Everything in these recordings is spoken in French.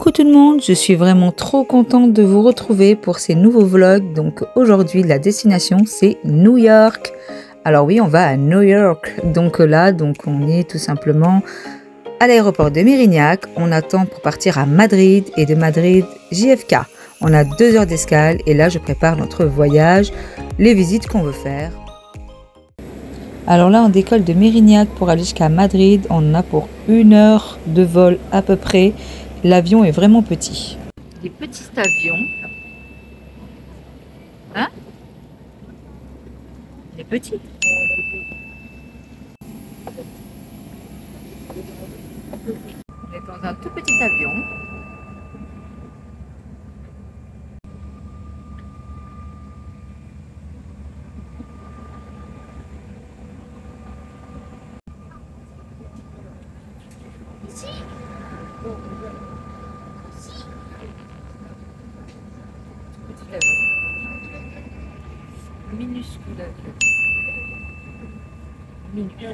Coucou tout le monde, je suis vraiment trop contente de vous retrouver pour ces nouveaux vlogs. Donc aujourd'hui la destination c'est New York. Alors oui, on va à New York. Donc là, on est tout simplement à l'aéroport de Mérignac. On attend pour partir à Madrid et de Madrid JFK. On a 2 heures d'escale et là je prépare notre voyage, les visites qu'on veut faire. Alors là on décolle de Mérignac pour aller jusqu'à Madrid. On a pour 1 heure de vol à peu près. L'avion est vraiment petit. Des petits avions. Hein? Il est petit. On est dans un tout petit avion. Minuscule avion. Minuscule.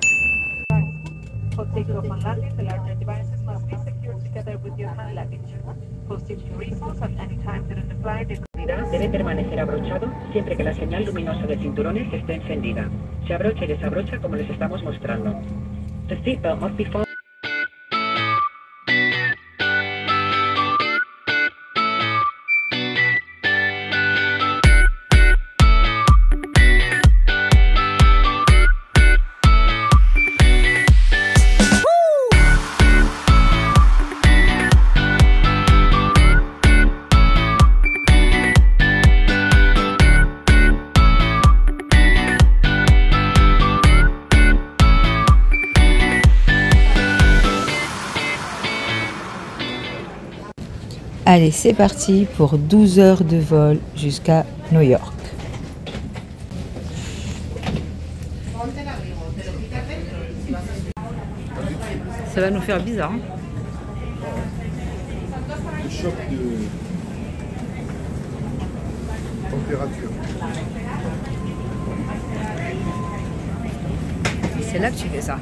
For takeoff and landing, the larger devices must be secured together with your hand luggage. For safety reasons, at any time during the flight, debe permanecer abrochado siempre que la señal luminosa de cinturones esté encendida. Se abrocha y desabrocha como les estamos mostrando. The seatbelt must be followed. Allez, c'est parti pour 12 heures de vol jusqu'à New York. Ça va nous faire bizarre. Hein? Le choc de température. C'est là que tu fais ça.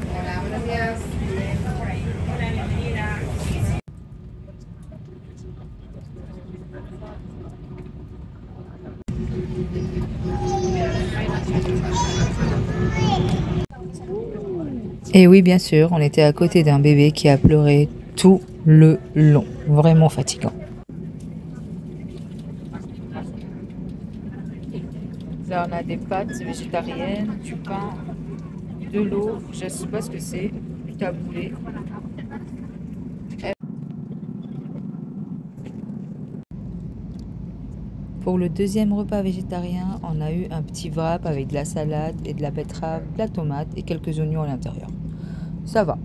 Et oui, bien sûr, on était à côté d'un bébé qui a pleuré tout le long. Vraiment fatigant. Là, on a des pâtes végétariennes, du pain, de l'eau. Je ne sais pas ce que c'est, du taboulé. Pour le deuxième repas végétarien, on a eu un petit wrap avec de la salade et de la betterave, de la tomate et quelques oignons à l'intérieur. Ça va.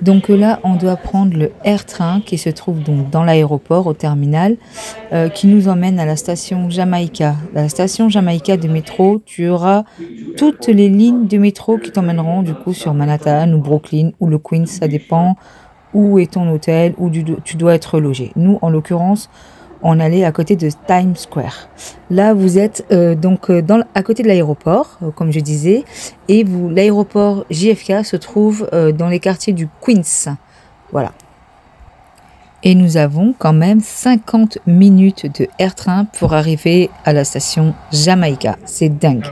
Donc là, on doit prendre le AirTrain qui se trouve donc dans l'aéroport, au terminal, qui nous emmène à la station Jamaïca. La station Jamaïca de métro, tu auras toutes les lignes de métro qui t'emmèneront du coup sur Manhattan ou Brooklyn ou le Queens, ça dépend où est ton hôtel, où tu dois être logé. Nous, en l'occurrence, on allait à côté de Times Square. Là, vous êtes à côté de l'aéroport, comme je disais, et l'aéroport JFK se trouve dans les quartiers du Queens. Voilà. Et nous avons quand même 50 minutes de AirTrain pour arriver à la station Jamaïca. C'est dingue.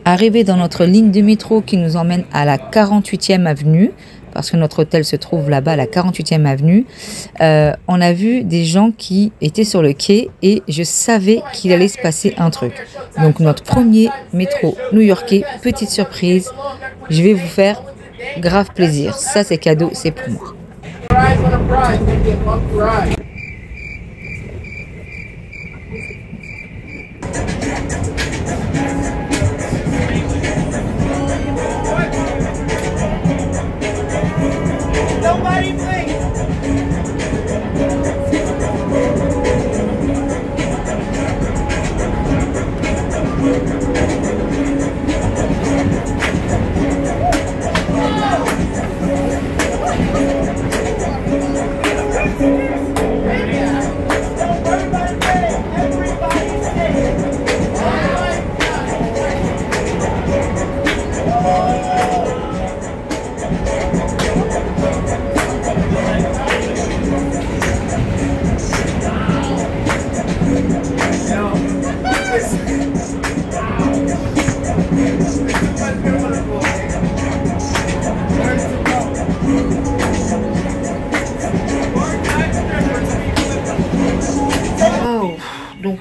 Arrivé dans notre ligne de métro qui nous emmène à la 48e avenue, parce que notre hôtel se trouve là-bas à la 48e avenue, on a vu des gens qui étaient sur le quai et je savais qu'il allait se passer un truc. Donc notre premier métro new-yorkais, petite surprise, je vais vous faire grave plaisir. Ça c'est cadeau, c'est pour moi. Nobody please.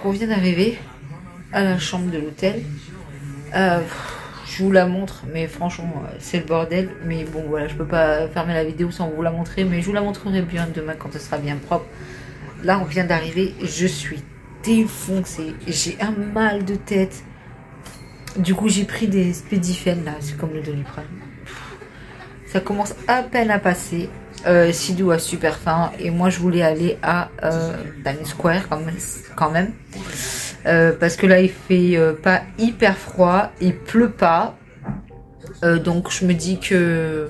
on vient d'arriver à la chambre de l'hôtel. Je vous la montre, mais franchement, c'est le bordel. Mais bon, voilà, je peux pas fermer la vidéo sans vous la montrer, mais je vous la montrerai bien demain quand ce sera bien propre. Là, on vient d'arriver, je suis défoncée. J'ai un mal de tête. Du coup, j'ai pris des Spédifène, là, c'est comme le Doliprane. Ça commence à peine à passer. Sidou a super faim et moi je voulais aller à Times Square quand même. Parce que là il fait pas hyper froid, il pleut pas. Donc je me dis que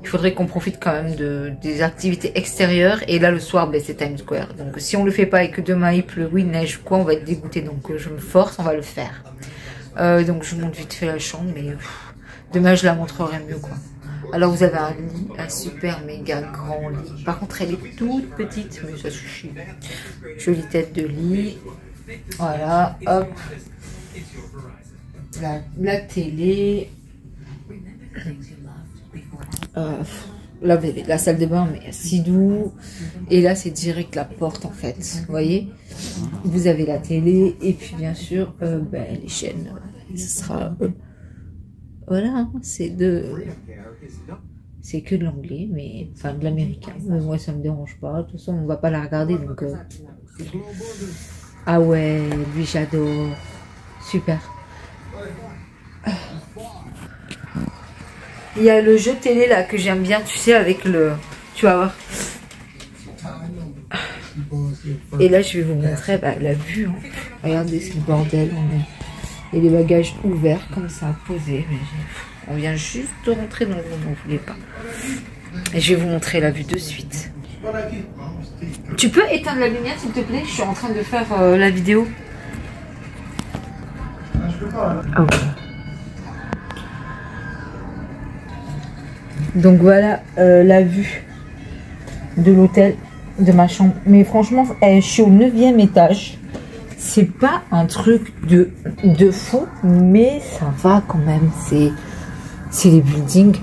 il faudrait qu'on profite quand même des activités extérieures. Et là le soir ben, c'est Times Square. Donc si on le fait pas et que demain il pleut ou il neige quoi, on va être dégoûté. Donc je me force, on va le faire. Donc je monte vite fait la chambre, mais demain je la montrerai mieux quoi. Alors vous avez un lit, un super méga grand lit. Par contre elle est toute petite, mais ça suffit. Jolie tête de lit. Voilà, hop. La télé. La salle de bain, mais Sidou. Et là c'est direct la porte en fait. Vous voyez. Vous avez la télé et puis bien sûr les chaînes. Ce sera... voilà, c'est que de l'anglais, mais enfin de l'américain. Mais moi ça me dérange pas. De toute façon on va pas la regarder donc. Ah ouais, lui j'adore. Super. Il y a le jeu télé là que j'aime bien, tu sais, avec le. Tu vas voir. Et là je vais vous montrer la vue. Hein. Regardez, c'est le bordel. Et les bagages ouverts comme ça, posés. On vient juste de rentrer dans le room, on ne voulait pas. Et je vais vous montrer la vue de suite. Tu peux éteindre la lumière s'il te plaît? Je suis en train de faire la vidéo. Oh. Donc voilà la vue de l'hôtel, de ma chambre. Mais franchement, je suis au 9e étage. C'est pas un truc de fou, mais ça va quand même. C'est les buildings.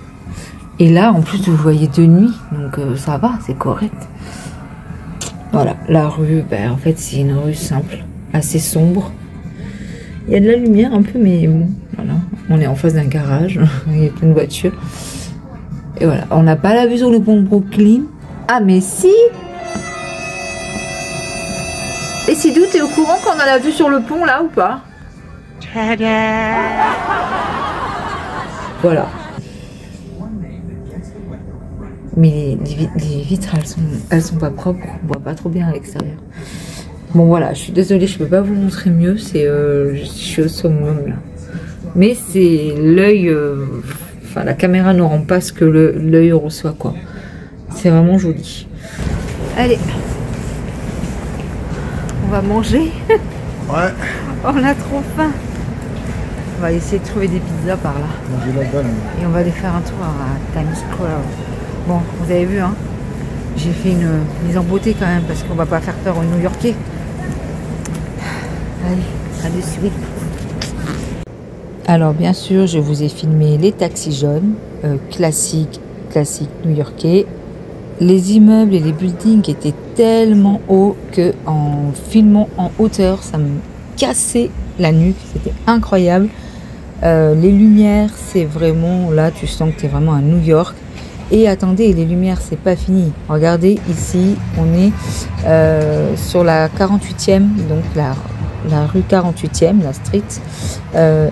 Et là, en plus, vous voyez de nuit. Donc ça va, c'est correct. Voilà, la rue, en fait, c'est une rue simple, assez sombre. Il y a de la lumière un peu, mais bon, voilà. On est en face d'un garage. Il y a plein de voitures. Et voilà, on n'a pas la vue sur le pont de Brooklyn. Ah, mais si! Et Sidou, t'es au courant qu'on a la vue sur le pont là ou pas? Voilà. Mais les vitres, elles sont pas propres. On voit pas trop bien à l'extérieur. Bon voilà, je suis désolée, je peux pas vous montrer mieux. C'est, je suis au summum là. Mais c'est l'œil. Enfin, la caméra ne rend pas ce que l'œil reçoit quoi. C'est vraiment joli. Allez. On va manger. Ouais. On a trop faim. On va essayer de trouver des pizzas par là. Et on va aller faire un tour à Times Square. Bon, vous avez vu, hein. J'ai fait une mise en beauté quand même parce qu'on va pas faire peur aux New-Yorkais. Allez, à de suite. Alors bien sûr, je vous ai filmé les taxis jaunes, classiques new-yorkais. Les immeubles et les buildings étaient tellement hauts que en filmant en hauteur, ça me cassait la nuque. C'était incroyable. Les lumières, c'est vraiment là, tu sens que tu es vraiment à New York. Et attendez, les lumières, c'est pas fini. Regardez ici, on est sur la 48e, donc la rue 48e, la street.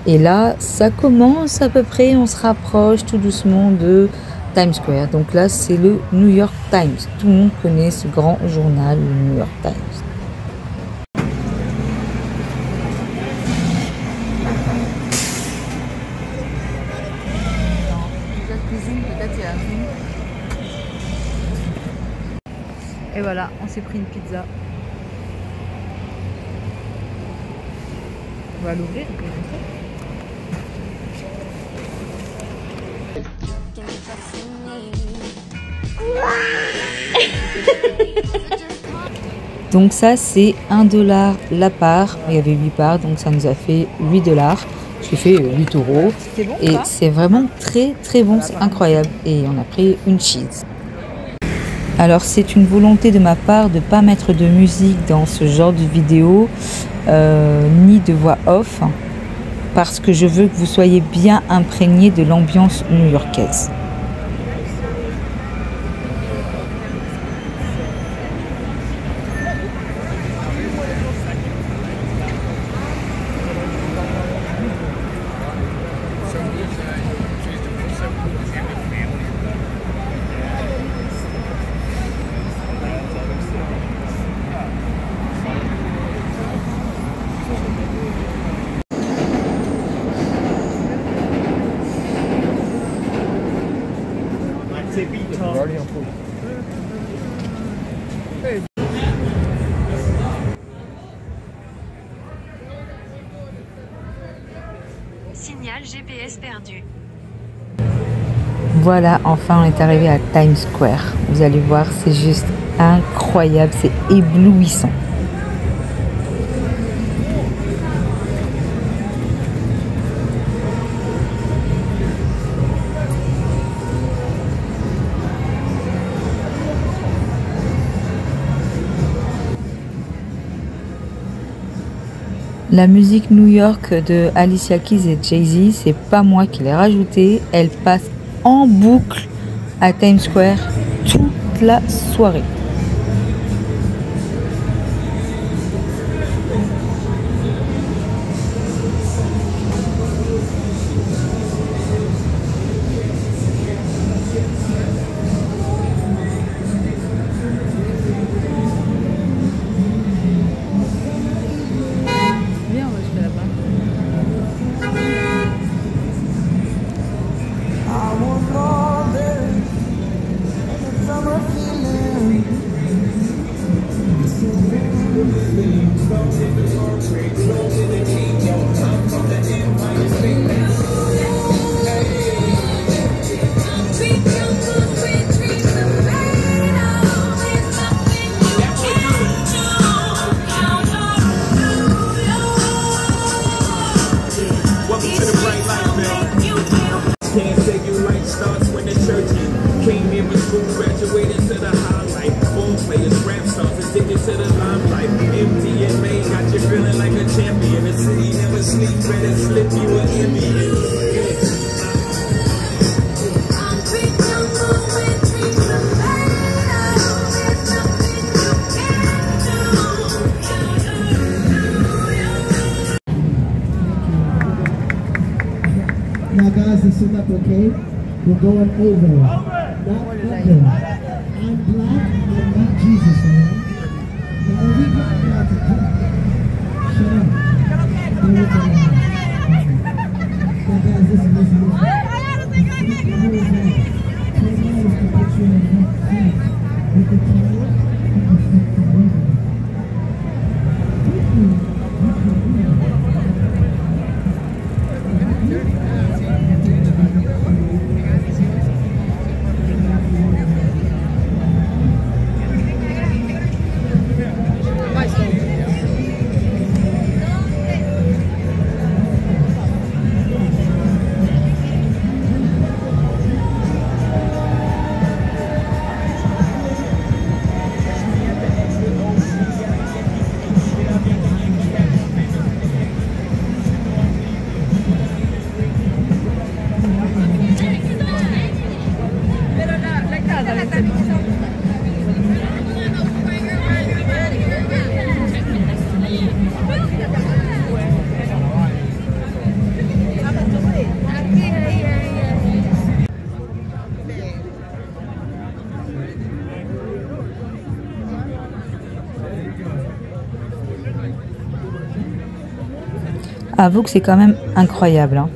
Et là, ça commence à peu près, on se rapproche tout doucement de Times Square. Donc là, c'est le New York Times. Tout le monde connaît ce grand journal, le New York Times. Et voilà, on s'est pris une pizza. On va l'ouvrir. Donc ça c'est 1 $ la part. Il y avait 8 parts, donc ça nous a fait 8 $. Ce qui fait 8 €. Bon, et c'est vraiment très très bon, c'est incroyable. Et on a pris une cheese. Alors c'est une volonté de ma part de ne pas mettre de musique dans ce genre de vidéo, ni de voix off, parce que je veux que vous soyez bien imprégnés de l'ambiance new-yorkaise. Signal GPS perdu. Voilà, enfin on est arrivé à Times Square. Vous allez voir, c'est juste incroyable, c'est éblouissant. La musique New York de Alicia Keys et Jay-Z, c'est pas moi qui l'ai rajoutée, elle passe en boucle à Times Square toute la soirée. Now guys, this is up, okay? We're going over. Not under. I'm black, I'm not Jesus, alright? Now are we going out to shut up. Stay with the line. Now guys, listen. Turn is to put you in the front seat. With the camera, you can flip the movie. Avoue que c'est quand même incroyable, hein.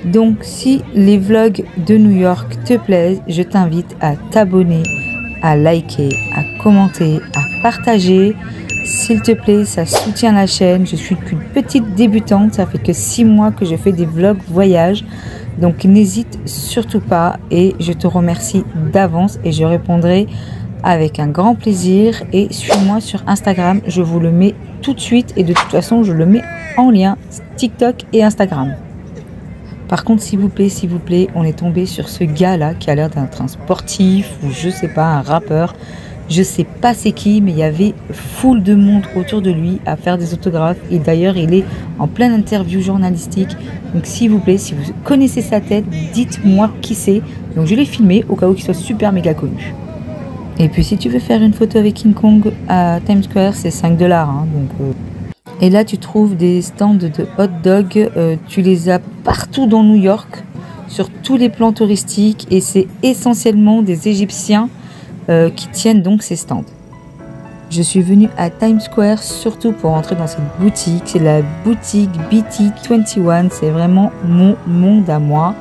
Donc si les vlogs de New York te plaisent, je t'invite à t'abonner, à liker, à commenter, à partager. S'il te plaît, ça soutient la chaîne. Je suis qu'une petite débutante, ça fait que 6 mois que je fais des vlogs voyage. Donc n'hésite surtout pas et je te remercie d'avance et je répondrai avec un grand plaisir. Et suis-moi sur Instagram, je vous le mets tout de suite et de toute façon je le mets en lien, TikTok et Instagram. Par contre, s'il vous plaît, on est tombé sur ce gars-là qui a l'air d'être un sportif ou je sais pas, un rappeur. Je sais pas c'est qui, mais il y avait foule de monde autour de lui à faire des autographes. Et d'ailleurs, il est en pleine interview journalistique. Donc s'il vous plaît, si vous connaissez sa tête, dites-moi qui c'est. Donc je l'ai filmé au cas où qu'il soit super méga connu. Et puis si tu veux faire une photo avec King Kong à Times Square, c'est 5 $. Hein, donc, Et là, tu trouves des stands de hot dog. Tu les as partout dans New York, sur tous les plans touristiques. Et c'est essentiellement des Égyptiens qui tiennent donc ces stands. Je suis venue à Times Square surtout pour entrer dans cette boutique. C'est la boutique BT21. C'est vraiment mon monde à moi.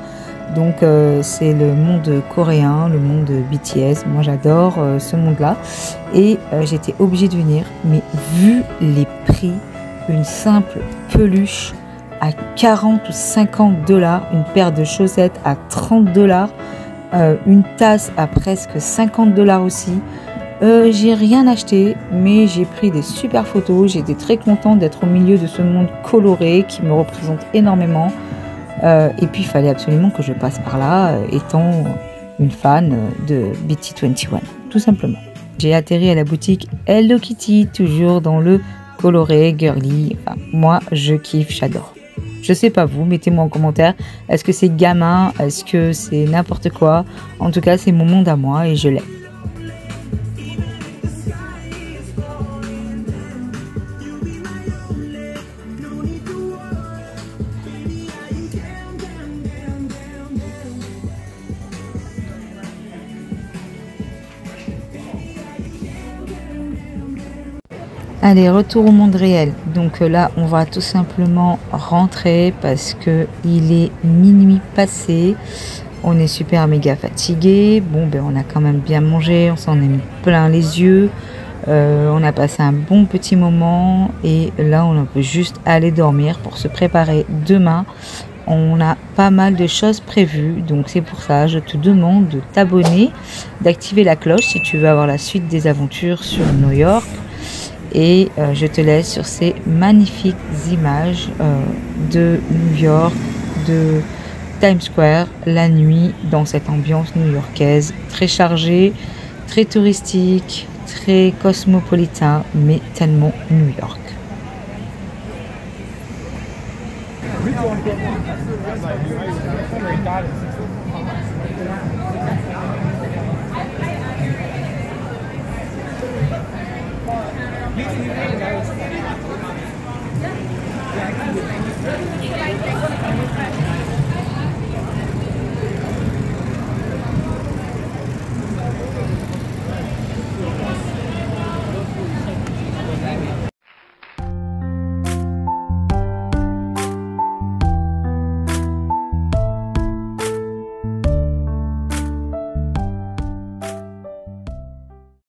Donc c'est le monde coréen, le monde BTS. Moi j'adore ce monde-là. Et j'étais obligée de venir. Mais vu les prix, une simple peluche à 40 ou 50 $, une paire de chaussettes à 30 $, une tasse à presque 50 $ aussi. J'ai rien acheté, mais j'ai pris des super photos. J'étais très contente d'être au milieu de ce monde coloré qui me représente énormément. Et puis il fallait absolument que je passe par là, étant une fan de BT21, tout simplement. J'ai atterri à la boutique Hello Kitty, toujours dans le coloré, girly. Enfin, moi, je kiffe, j'adore. Je sais pas vous, mettez-moi en commentaire. Est-ce que c'est gamin? Est-ce que c'est n'importe quoi? En tout cas, c'est mon monde à moi et je l'aime. Allez, retour au monde réel. Donc là, on va tout simplement rentrer parce que il est minuit passé. On est super méga fatigué. Bon, ben on a quand même bien mangé, on s'en est mis plein les yeux. On a passé un bon petit moment et là, on peut juste aller dormir pour se préparer demain. On a pas mal de choses prévues, donc c'est pour ça je te demande de t'abonner, d'activer la cloche si tu veux avoir la suite des aventures sur New York. Et je te laisse sur ces magnifiques images de New York, de Times Square, la nuit, dans cette ambiance new-yorkaise, très chargée, très touristique, très cosmopolitain, mais tellement New York. We